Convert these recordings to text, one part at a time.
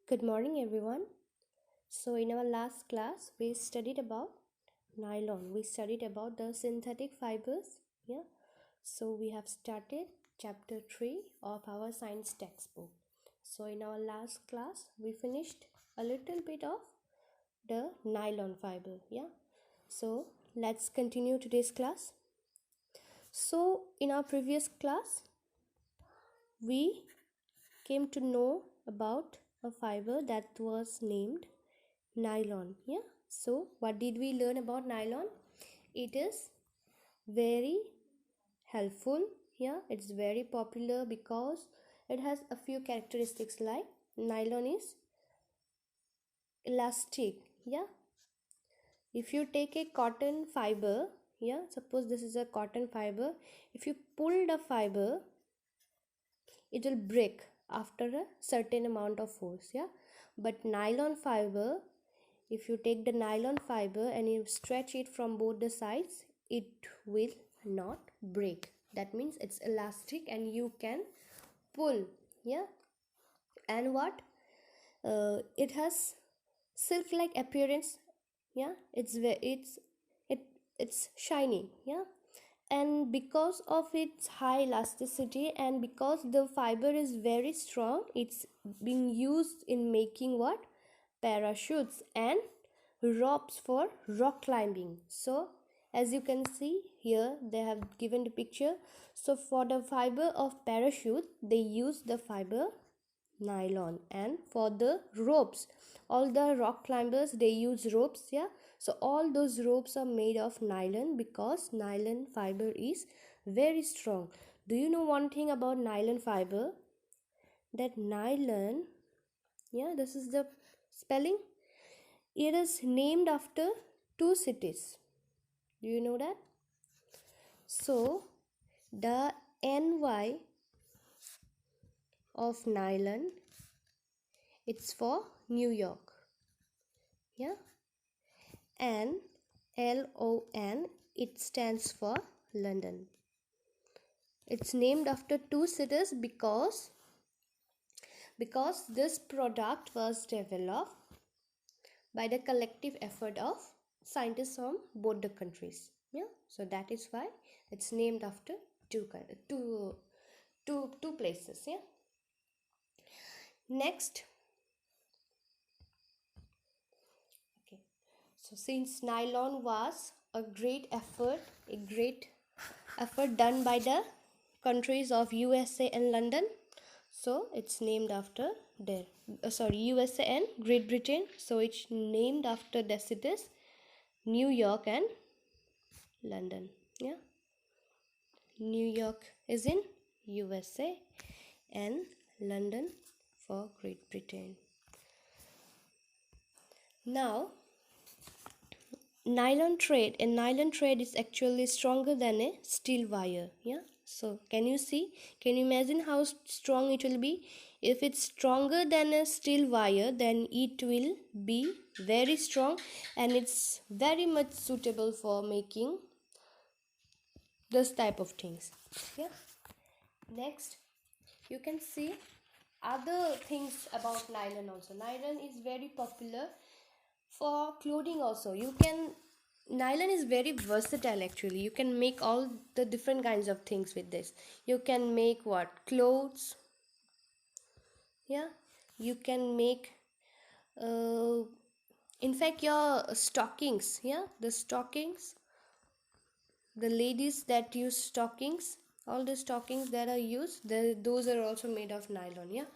Good morning, everyone. So, in our last class, we studied about nylon. We studied about the synthetic fibers. Yeah. So, we have started chapter 3 of our science textbook. So, in our last class, we finished a little bit of the nylon fiber. Yeah. So, let's continue today's class. So, in our previous class, we came to know about a fiber that was named nylon. Yeah, so what did we learn about nylon? It is very helpful. Yeah, it's very popular because it has a few characteristics like nylon is elastic. Yeah, if you take a cotton fiber, yeah, suppose this is a cotton fiber, if you pull the fiber, it will break after a certain amount of force. Yeah, but nylon fiber, if you take the nylon fiber and you stretch it from both the sides, it will not break. That means it's elastic and you can pull. Yeah, and what it has silk like appearance. Yeah, it's shiny. Yeah, and because of its high elasticity and because the fiber is very strong, it's being used in making what, parachutes and ropes for rock climbing. So as you can see here, they have given the picture. So for the fiber of parachute, they use the fiber nylon, and for the ropes, all the rock climbers, they use ropes. Yeah, so all those ropes are made of nylon because nylon fiber is very strong. Do you know one thing about nylon fiber? That nylon, yeah, this is the spelling. It is named after two cities. Do you know that? So the NY of nylon, it's for New York. Yeah, and LON, it stands for London. It's named after two cities because this product was developed by the collective effort of scientists from both the countries. Yeah, so that is why it's named after two places. Yeah, next. Okay, so since nylon was a great effort done by the countries of USA and London, so it's named after their USA and Great Britain, so it's named after the cities New York and London. Yeah, New York is in USA and London for Great Britain. Now nylon thread is actually stronger than a steel wire. Yeah, so can you imagine how strong it will be? If it's stronger than a steel wire, then it will be very strong and it's very much suitable for making this type of things. Yeah, next you can see other things about nylon also. Nylon is very popular for clothing also. Nylon is very versatile actually. You can make all the different kinds of things with this. You can make what, clothes. Yeah, you can make in fact your stockings. Yeah, the stockings, the ladies that use stockings, all the stockings that are used, those are also made of nylon. Yeah,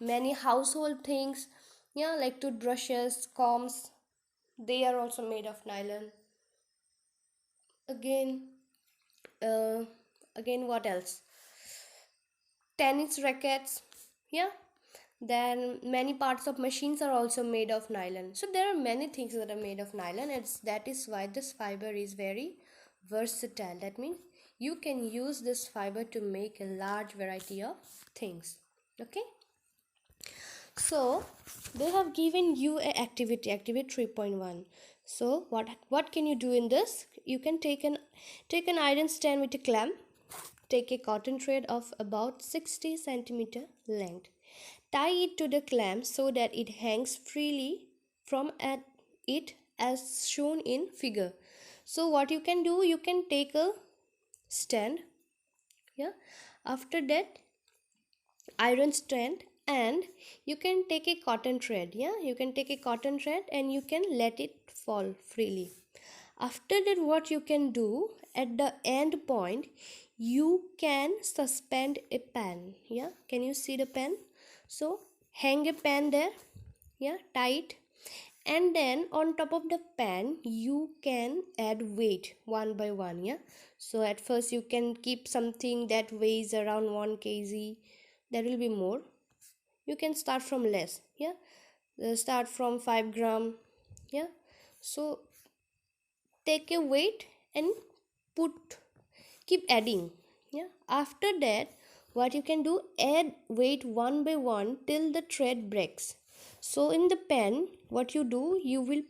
many household things, yeah, like toothbrushes, combs, they are also made of nylon. Again what else, tennis rackets. Yeah, then many parts of machines are also made of nylon. So there are many things that are made of nylon, and that is why this fiber is very versatile. That means you can use this fiber to make a large variety of things. Okay, so they have given you a activity 3.1. so what can you do in this? You can take an iron stand with a clamp. Take a cotton thread of about 60 centimeter length. Tie it to the clamp so that it hangs freely from at it as shown in figure. So what you can do, you can take a stand, yeah, after that iron stand, and you can take a cotton thread, yeah, you can take a cotton thread and you can let it fall freely. After that, what you can do, at the end point you can suspend a pan, yeah, can you see the pan? So hang a pan there, yeah, tight, and then on top of the pan you can add weight one by one, yeah. So at first you can keep something that weighs around 1 kg, there will be more, you can start from less, yeah. Start from 5 gram, yeah. So take a weight and put, keep adding, yeah. After that, what you can do, add weight one by one till the thread breaks. So in the pan, what you do, you will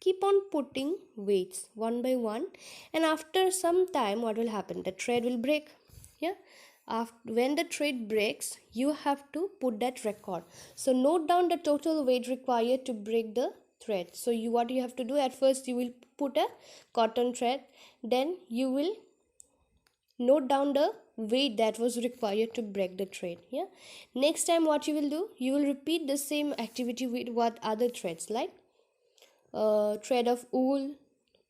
keep on putting weights one by one, and after some time what will happen, the thread will break, yeah. After, when the thread breaks, you have to put that record. So note down the total weight required to break the thread. So you, what you have to do, at first you will put a cotton thread, then you will note down the weight that was required to break the thread, yeah. Next time what you will do, you will repeat the same activity with what other threads, like thread of wool,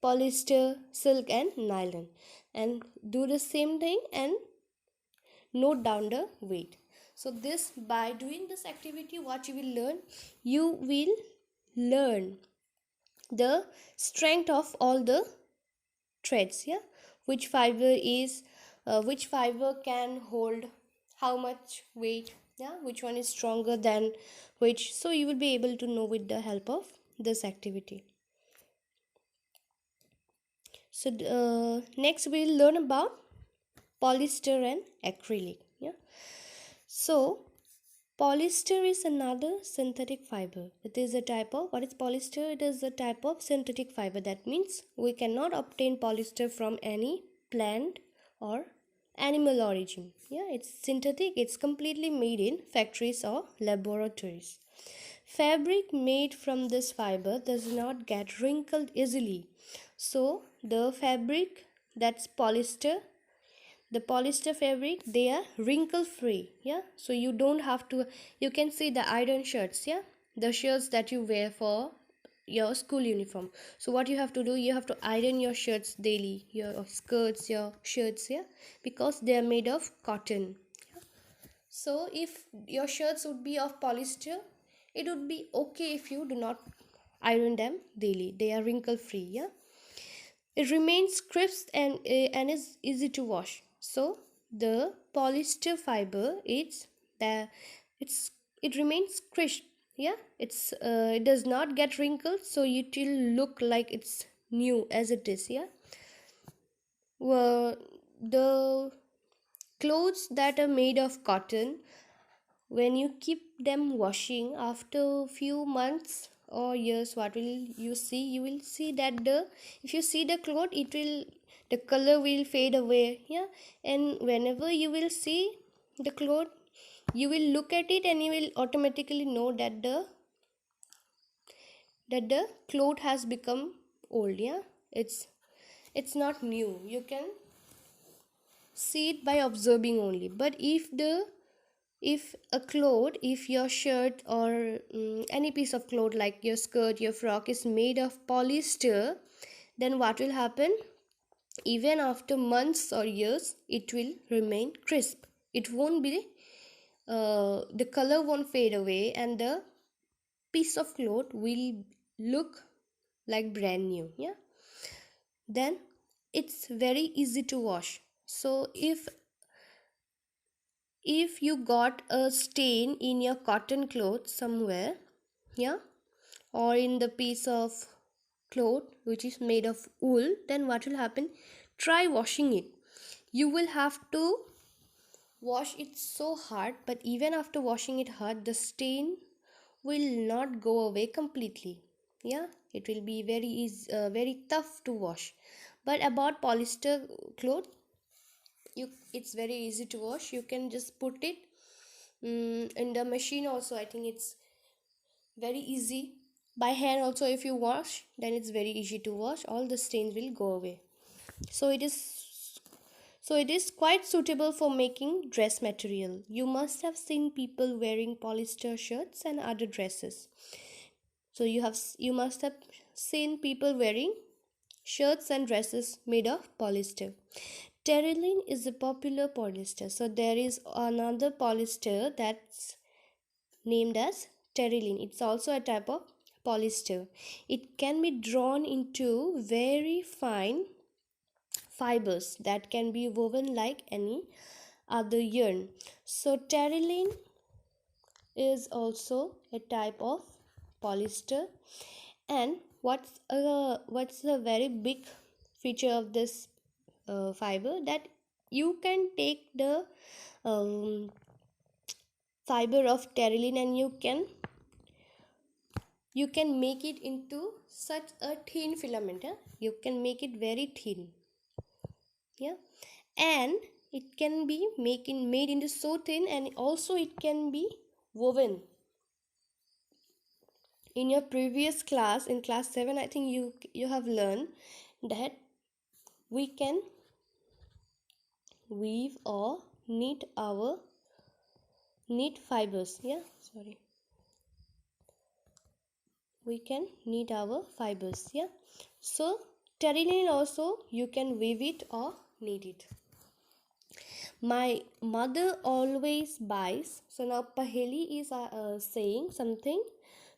polyester, silk and nylon, and do the same thing and note down the weight. So this, by doing this activity, what you will learn, you will learn the strength of all the threads, yeah, which fiber is which fiber can hold how much weight, yeah, which one is stronger than which. So you will be able to know with the help of this activity. So next we'll learn about polyester and acrylic, yeah. So polyester is another synthetic fiber. It is a type of, what is polyester? It is a type of synthetic fiber. That means we cannot obtain polyester from any plant or animal origin, yeah. It's synthetic, it's completely made in factories or laboratories. Fabric made from this fiber does not get wrinkled easily. So the fabric, that's polyester, the polyester fabric, they are wrinkle free, yeah. So you don't have to, you can see the iron shirts, yeah, the shirts that you wear for your school uniform. So what you have to do, you have to iron your shirts daily, your skirts, your shirts, yeah, because they are made of cotton. So if your shirts would be of polyester, it would be okay if you do not iron them daily, they are wrinkle free, yeah. It remains crisp and is easy to wash. So the polyester fiber, it's it remains crisp, yeah. It does not get wrinkled, so it will look like it's new as it is, yeah. Well, the clothes that are made of cotton, when you keep them washing after a few months or years, what will you see, you will see that the, if you see the cloth, it will, the color will fade away, yeah. And whenever you will see the cloth, you will look at it and you will automatically know that the cloth has become old, yeah. It's not new, you can see it by observing only. But if a cloth, if your shirt or any piece of cloth like your skirt, your frock is made of polyester, then what will happen, even after months or years, it will remain crisp, it won't be the color won't fade away, and the piece of cloth will look like brand new, yeah. Then it's very easy to wash. So if you got a stain in your cotton cloth somewhere, yeah, or in the piece of cloth which is made of wool, then what will happen, try washing it. You will have to wash it so hard, but even after washing it hard, the stain will not go away completely, yeah. It will be very tough to wash. But about polyester cloth, it's very easy to wash. You can just put it In the machine also, I think it's very easy. By hand also, if you wash, then it's very easy to wash. All the stains will go away. So it is quite suitable for making dress material. You must have seen people wearing polyester shirts and other dresses. So you must have seen people wearing shirts and dresses made of polyester. Terylene is a popular polyester. So there is another polyester that's named as terylene. It's also a type of polyester. It can be drawn into very fine fibers that can be woven like any other yarn. So terylene is also a type of polyester. And what's the very big feature of this fiber, that you can take the um, fiber of terylene and you can make it into such a thin filament. You can make it very thin, yeah, and it can be made into so thin, and also it can be woven. In your previous class, in class 7, I think you have learned that we can weave or knit fibers. Yeah, sorry, we can knit our fibers. Yeah, so terylene also you can weave it or knit it. My mother always buys. So now Paheli is saying something.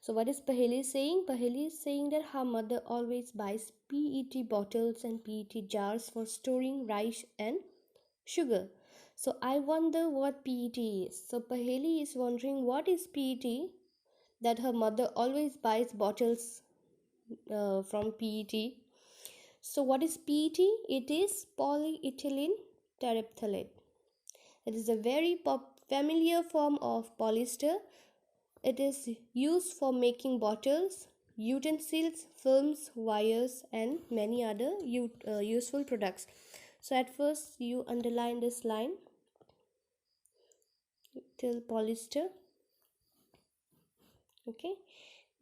So what is Paheli saying? Paheli is saying that her mother always buys PET bottles and PET jars for storing rice and sugar. So I wonder what PET is. So Paheli is wondering what is PET, that her mother always buys bottles from PET. So what is PET? It is polyethylene terephthalate. It is a very familiar form of polyester. It is used for making bottles, utensils, films, wires, and many other useful products. So at first you underline this line till polyester. Okay,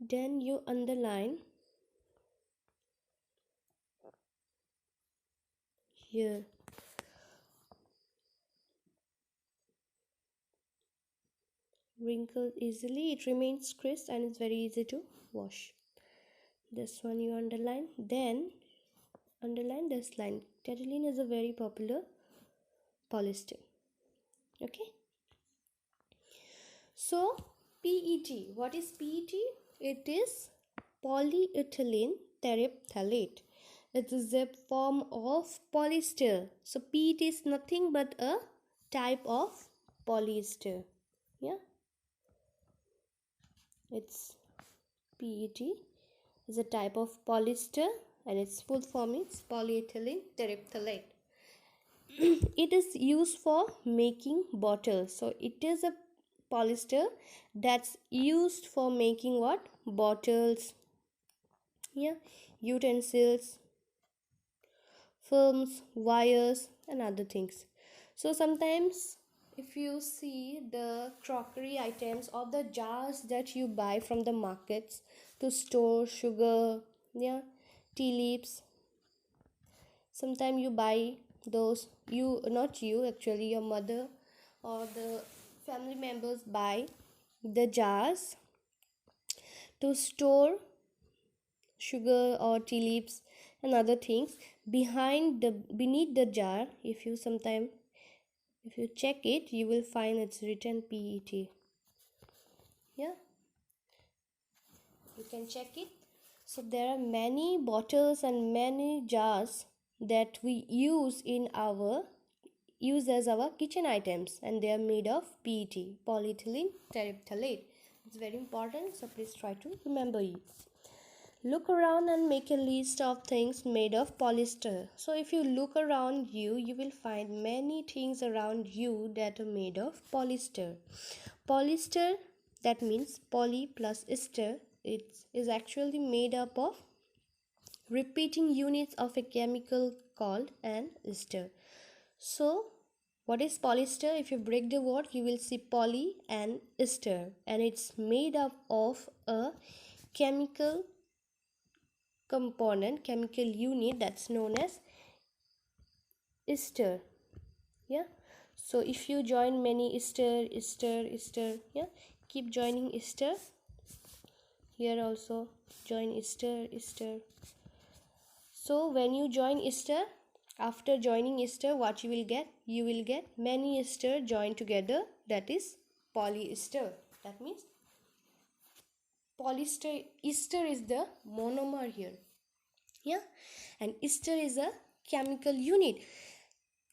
then you underline here wrinkled easily, it remains crisp and it's very easy to wash. This one you underline, then underline this line. Terylene is a very popular polyester. Okay, so PET, what is PET? It is polyethylene terephthalate. It is a form of polyester. So PET is nothing but a type of polyester. Yeah, it's PET is a type of polyester and its full form is polyethylene terephthalate. It is used for making bottles. So it is a polyester that's used for making what? Bottles, yeah, utensils, films, wires, and other things. So sometimes if you see the crockery items or the jars that you buy from the markets to store sugar, yeah, tea leaves, sometimes you buy those, you, not you actually, your mother or the family members buy the jars to store sugar or tea leaves and other things. Beneath the jar, if you check it, you will find it's written PET. Yeah, you can check it. So there are many bottles and many jars that we use as our kitchen items, and they are made of PET, polyethylene terephthalate. It's very important, so please try to remember it. Look around and make a list of things made of polyester. So if you look around you, you will find many things around you that are made of polyester. Polyester, that means poly plus ester, it is actually made up of repeating units of a chemical called an ester. So What is polyester? If you break the word, you will see poly and ester, and it's made up of a chemical component, chemical unit that's known as ester. Yeah, so if you join many ester, yeah, keep joining ester. Here also join ester. So when you join ester, after joining ester, what you will get? You will get many ester joined together, that is polyester. That means polyester, ester is the monomer here. Yeah, and ester is a chemical unit.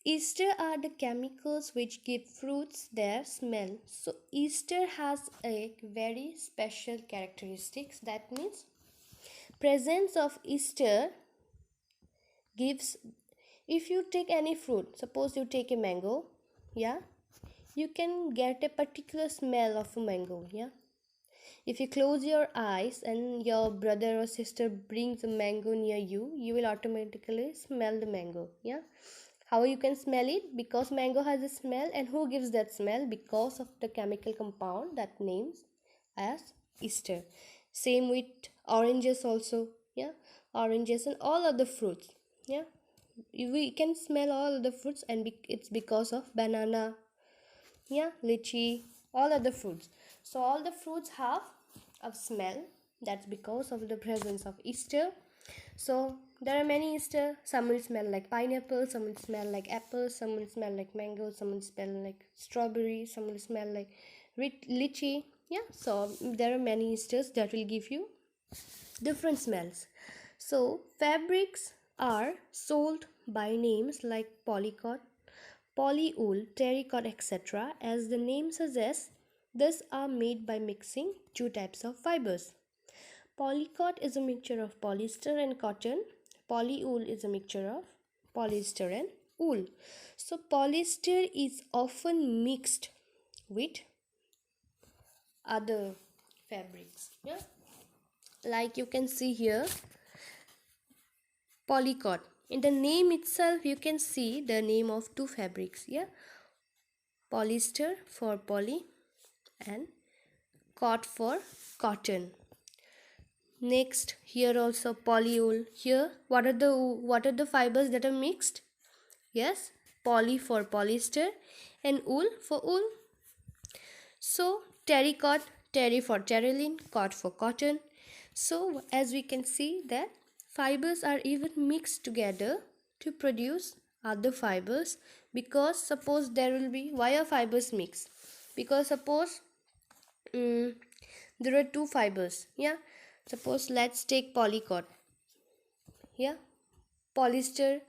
Ester are the chemicals which give fruits their smell. So ester has a very special characteristics. That means presence of ester gives, if you take any fruit, suppose you take a mango, yeah, you can get a particular smell of a mango. Yeah, if you close your eyes and your brother or sister brings a mango near you, you will automatically smell the mango. Yeah, how you can smell it? Because mango has a smell, and who gives that smell? Because of the chemical compound that names as ester. Same with oranges also. Yeah, oranges and all other fruits. Yeah, we can smell all the fruits, and it's because of banana, yeah, lychee, all other fruits. So all the fruits have a smell, that's because of the presence of ester. So there are many ester. Some will smell like pineapple, some will smell like apple, some will smell like mango, some will smell like strawberry, some will smell like lychee. Yeah, so there are many esters that will give you different smells. So fabrics are sold by names like polycot, polywool, terrycot, etc. As the name suggests, these are made by mixing two types of fibers. Polycot is a mixture of polyester and cotton. Polywool is a mixture of polyester and wool. So polyester is often mixed with other fabrics. Yeah, like you can see here, polycot. In the name itself, you can see the name of two fabrics. Yeah, polyester for poly and cot for cotton. Next, here also polywool. Here, what are the fibers that are mixed? Yes, poly for polyester and wool for wool. So terrycot, terry for terylene, cot for cotton. So as we can see that fibers are even mixed together to produce other fibers, because suppose there will be, why are fibers mixed? Because suppose there are two fibers. Yeah, suppose let's take polycot. Yeah, polyester,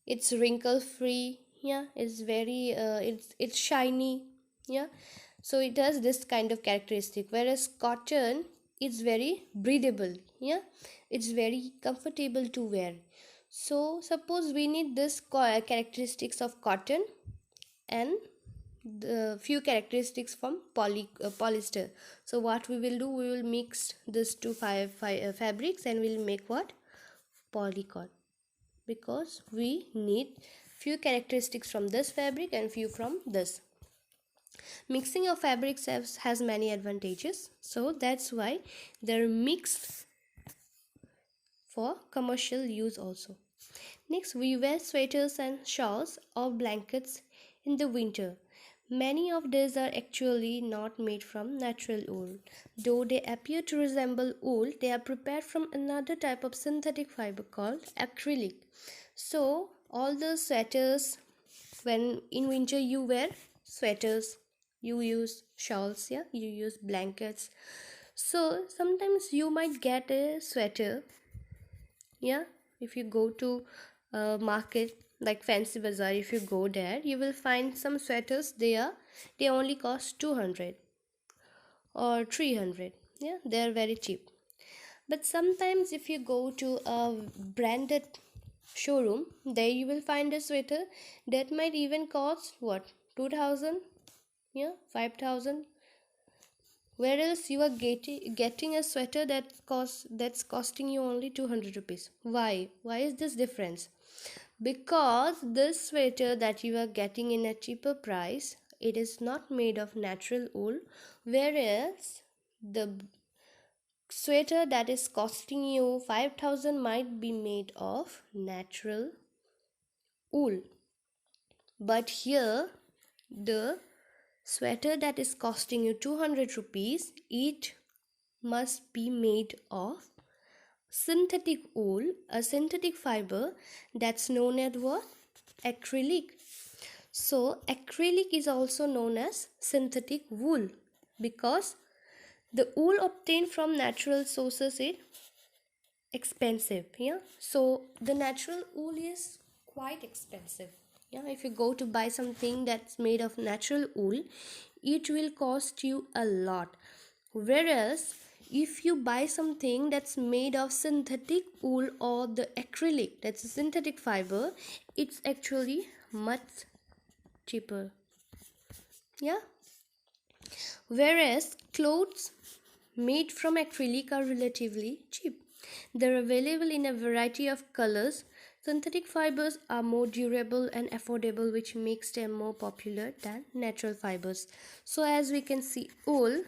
it's wrinkle free. Yeah, it's very it's shiny. Yeah, so it has this kind of characteristic, whereas cotton is very breathable. Yeah, it's very comfortable to wear. So suppose we need this characteristics of cotton and the few characteristics from polyester. So what we will do, we will mix these two fabrics and we'll make what? Polycot, because we need few characteristics from this fabric and few from this. Mixing of fabrics has many advantages, so that's why they're mixed for commercial use also. Next, we wear sweaters and shawls or blankets in the winter. Many of these are actually not made from natural wool. Though they appear to resemble wool, they are prepared from another type of synthetic fiber called acrylic. So, all the sweaters, when in winter you wear sweaters, you use shawls, yeah, you use blankets. So, sometimes you might get a sweater, yeah, if you go to a market like fancy bazaar, if you go there, you will find some sweaters there, they only cost 200 or 300. Yeah, they are very cheap. But sometimes if you go to a branded showroom, there you will find a sweater that might even cost what, 2000, yeah, 5000, whereas you are getting a sweater that's costing you only 200 rupees. Why is this difference? Because this sweater that you are getting in a cheaper price, it is not made of natural wool, whereas the sweater that is costing you 5,000 might be made of natural wool. But here the sweater that is costing you 200 rupees, it must be made of synthetic wool, a synthetic fiber that's known as what? Acrylic. So acrylic is also known as synthetic wool because the wool obtained from natural sources is expensive. Yeah, so the natural wool is quite expensive. Yeah, if you go to buy something that's made of natural wool, it will cost you a lot, whereas if you buy something that's made of synthetic wool or the acrylic, that's a synthetic fiber, it's actually much cheaper. Yeah, whereas clothes made from acrylic are relatively cheap. They're available in a variety of colors. Synthetic fibers are more durable and affordable, which makes them more popular than natural fibers. So as we can see, wool,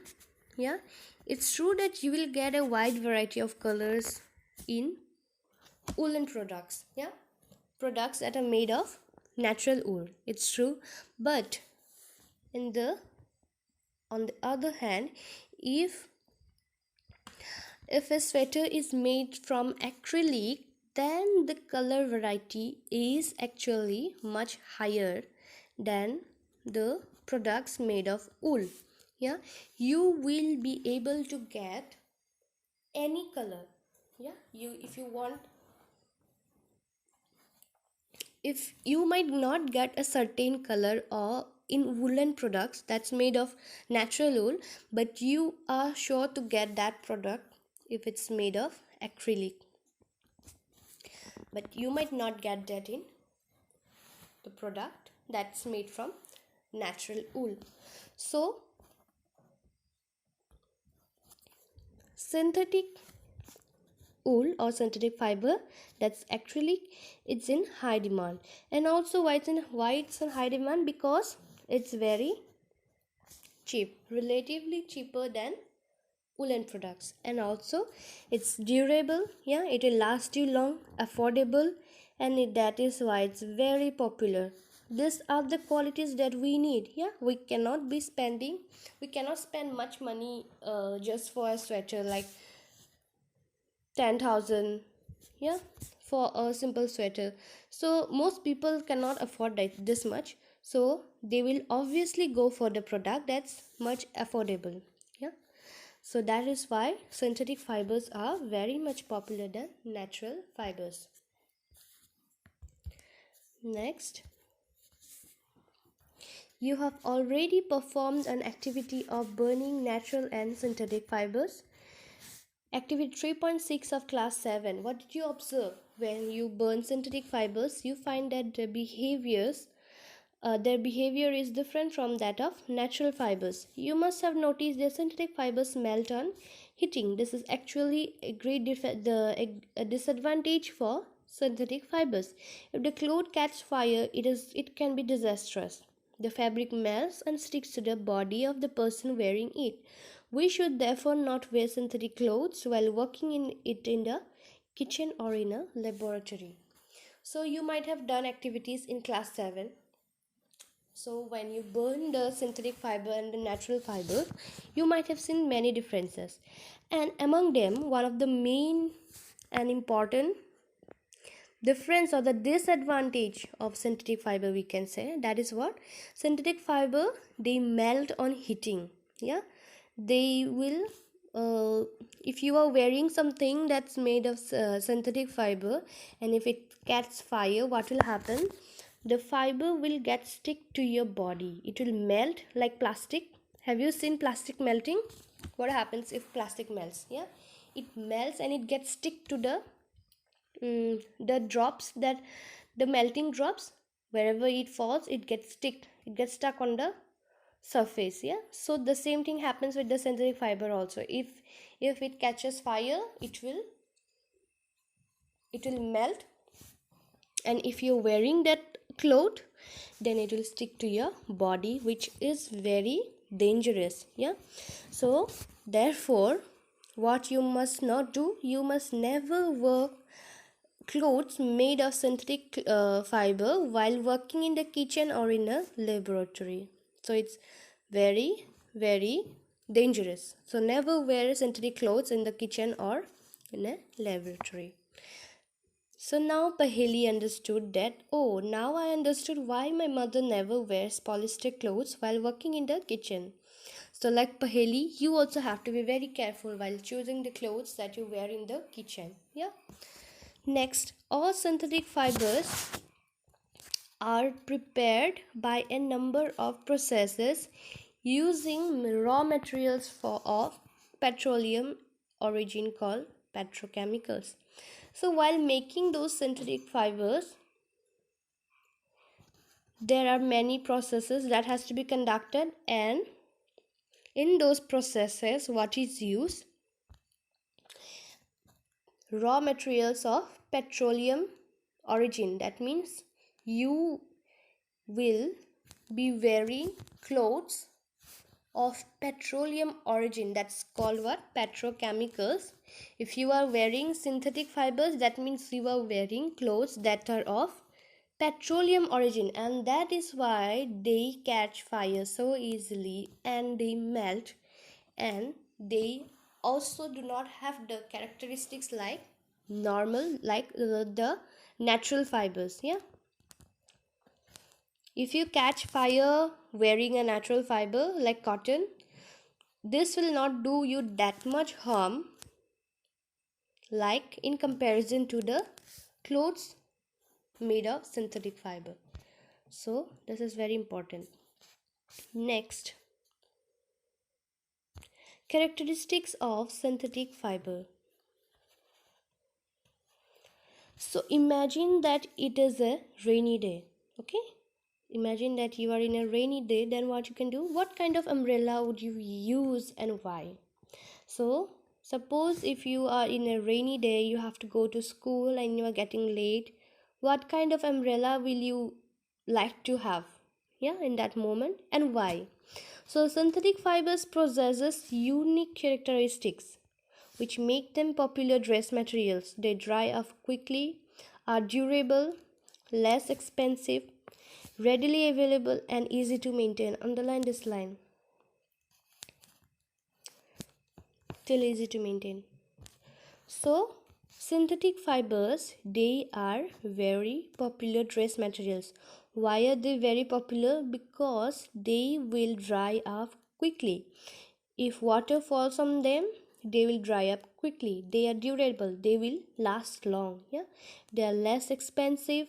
yeah, it's true that you will get a wide variety of colors in woolen products, yeah, products that are made of natural wool. It's true, but in the on the other hand, if a sweater is made from acrylic, then the color variety is actually much higher than the products made of wool. Yeah, you will be able to get any color. Yeah, if you want, if you might not get a certain color or in woolen products that's made of natural wool, but you are sure to get that product if it's made of acrylic, but you might not get that in the product that's made from natural wool. So synthetic wool or synthetic fiber that's acrylic, it's in high demand. And also why it's in high demand? Because it's very cheap, relatively cheaper than woolen products, and also it's durable. Yeah, it will last you long, affordable, and that is why it's very popular. These are the qualities that we need. Yeah, we cannot spend much money just for a sweater like 10,000, yeah, for a simple sweater. So most people cannot afford this much, so they will obviously go for the product that's much affordable. Yeah, so that is why synthetic fibers are very much popular than natural fibers. Next, you have already performed an activity of burning natural and synthetic fibers. Activity 3.6 of class 7. What did you observe? When you burn synthetic fibers, you find that their behavior is different from that of natural fibers. You must have noticed that synthetic fibers melt on heating. This is actually a great a disadvantage for synthetic fibers. If the cloth catches fire, it can be disastrous. The fabric melts and sticks to the body of the person wearing it. We should therefore not wear synthetic clothes while working in the kitchen or in a laboratory. So you might have done activities in class 7. So when you burn the synthetic fiber and the natural fiber, you might have seen many differences. And among them, one of the main and important difference or the disadvantage of synthetic fiber, we can say, that is what? Synthetic fiber, they melt on heating. Yeah, they will if you are wearing something that's made of synthetic fiber, and if it catches fire, what will happen? The fiber will get stick to your body. It will melt like plastic. Have you seen plastic melting? What happens if plastic melts? Yeah, it melts and it gets stick to the drops, that the melting drops, wherever it falls, it gets stuck on the surface. Yeah, so the same thing happens with the synthetic fiber also. If it catches fire, it will melt and if you're wearing that cloth, then it will stick to your body, which is very dangerous. Yeah, so therefore what you must not do, you must never wear clothes made of synthetic fiber while working in the kitchen or in a laboratory. So it's very, very dangerous. So never wear synthetic clothes in the kitchen or in a laboratory. So now Paheli understood that, oh, now I understood why my mother never wears polyester clothes while working in the kitchen. So like Paheli, you also have to be very careful while choosing the clothes that you wear in the kitchen. Yeah. Next, all synthetic fibers are prepared by a number of processes using raw materials of petroleum origin called petrochemicals. So while making those synthetic fibers, there are many processes that has to be conducted, and in those processes what is used? Raw materials of petroleum origin. That means you will be wearing clothes of petroleum origin. That's called what? Petrochemicals. If you are wearing synthetic fibers, that means you are wearing clothes that are of petroleum origin, and that is why they catch fire so easily and they melt, and they also do not have the characteristics like normal, like the natural fibers. Yeah, if you catch fire wearing a natural fiber like cotton, this will not do you that much harm like in comparison to the clothes made of synthetic fiber. So this is very important. Next, characteristics of synthetic fiber. So imagine that it is a rainy day. Okay, imagine that you are in a rainy day. Then what you can do, what kind of umbrella would you use and why? So suppose if you are in a rainy day, you have to go to school and you are getting late, what kind of umbrella will you like to have, yeah, in that moment, and why? So synthetic fibers possesses unique characteristics which make them popular dress materials. They dry off quickly, are durable, less expensive, readily available, and easy to maintain. Underline this line. Still easy to maintain. So synthetic fibers, they are very popular dress materials. Why are they very popular? Because they will dry off quickly. If water falls on them, they will dry up quickly. They are durable, they will last long. Yeah, they are less expensive,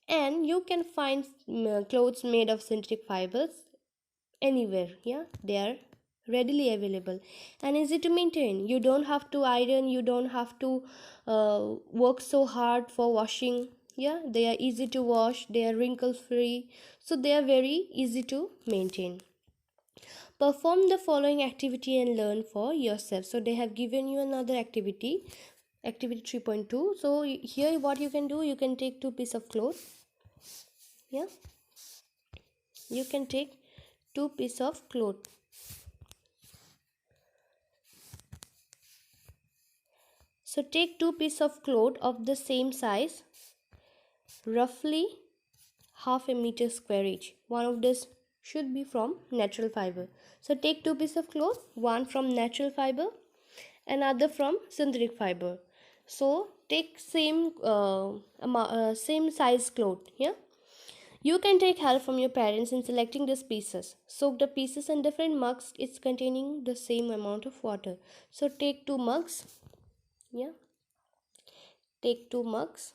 and you can find clothes made of synthetic fibers anywhere. Yeah, they are readily available and easy to maintain. You don't have to iron, you don't have to work so hard for washing. Yeah, they are easy to wash, they are wrinkle free, so they are very easy to maintain. Perform the following activity and learn for yourself. So they have given you another activity, activity 3.2. So here what you can do, you can take two pieces of cloth. Yeah, you can take two pieces of cloth. So take two pieces of cloth of the same size, roughly half a meter square each. One of this should be from natural fiber. So take two pieces of cloth, one from natural fiber, another from synthetic fiber. So take same size cloth. Yeah. You can take help from your parents in selecting these pieces. Soak the pieces in different mugs. It's containing the same amount of water. So take two mugs. Yeah. Take two mugs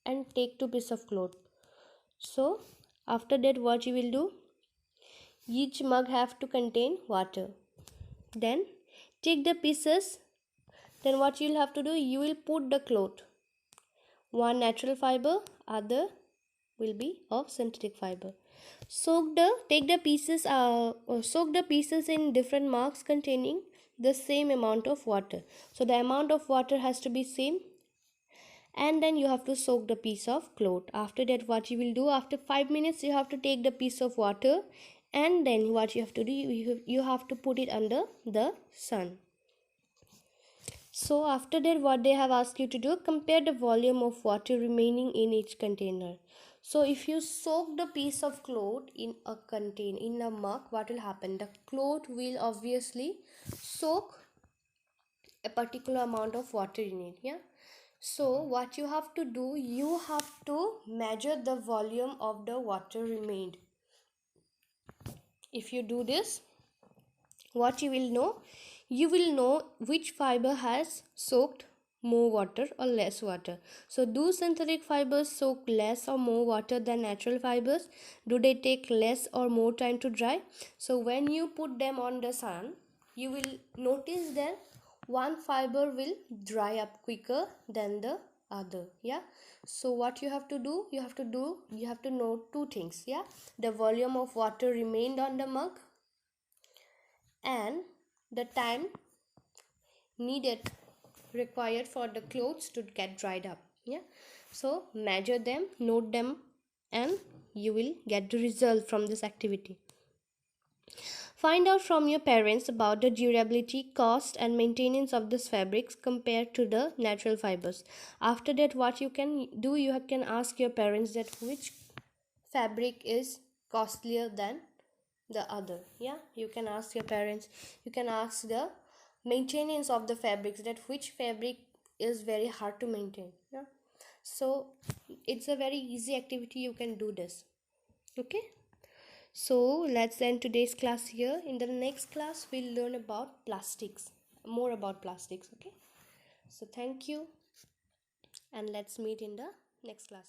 and take two pieces of cloth. So after that what you will do, each mug have to contain water. Then take the pieces. Then what you'll have to do, you will put the cloth, one natural fiber, other will be of synthetic fiber. Soak the pieces in different mugs containing the same amount of water. So the amount of water has to be same, and then you have to soak the piece of cloth. After that, what you will do, after 5 minutes you have to take the piece of water, and then what you have to do, you have to put it under the sun. So after that, what they have asked you to do, compare the volume of water remaining in each container. So if you soak the piece of cloth in a container, in a mug, what will happen? The cloth will obviously soak a particular amount of water in it. Yeah. So what you have to do, you have to measure the volume of the water remained. If you do this, what you will know which fiber has soaked more water or less water. So do synthetic fibers soak less or more water than natural fibers? Do they take less or more time to dry? So when you put them on the sun, you will notice that one fiber will dry up quicker than the other. Yeah. So what you have to do, you have to know two things. Yeah, the volume of water remained on the mug and the time needed required for the clothes to get dried up. Yeah, so measure them, note them, and you will get the result from this activity. Find out from your parents about the durability, cost, and maintenance of these fabrics compared to the natural fibers. After that, what you can do, you can ask your parents that which fabric is costlier than the other. Yeah, you can ask your parents, you can ask the maintenance of the fabrics, that which fabric is very hard to maintain. Yeah, so it's a very easy activity, you can do this. Okay, so let's end today's class here. In the next class we'll learn about plastics, more about plastics. Okay, so thank you, and let's meet in the next class.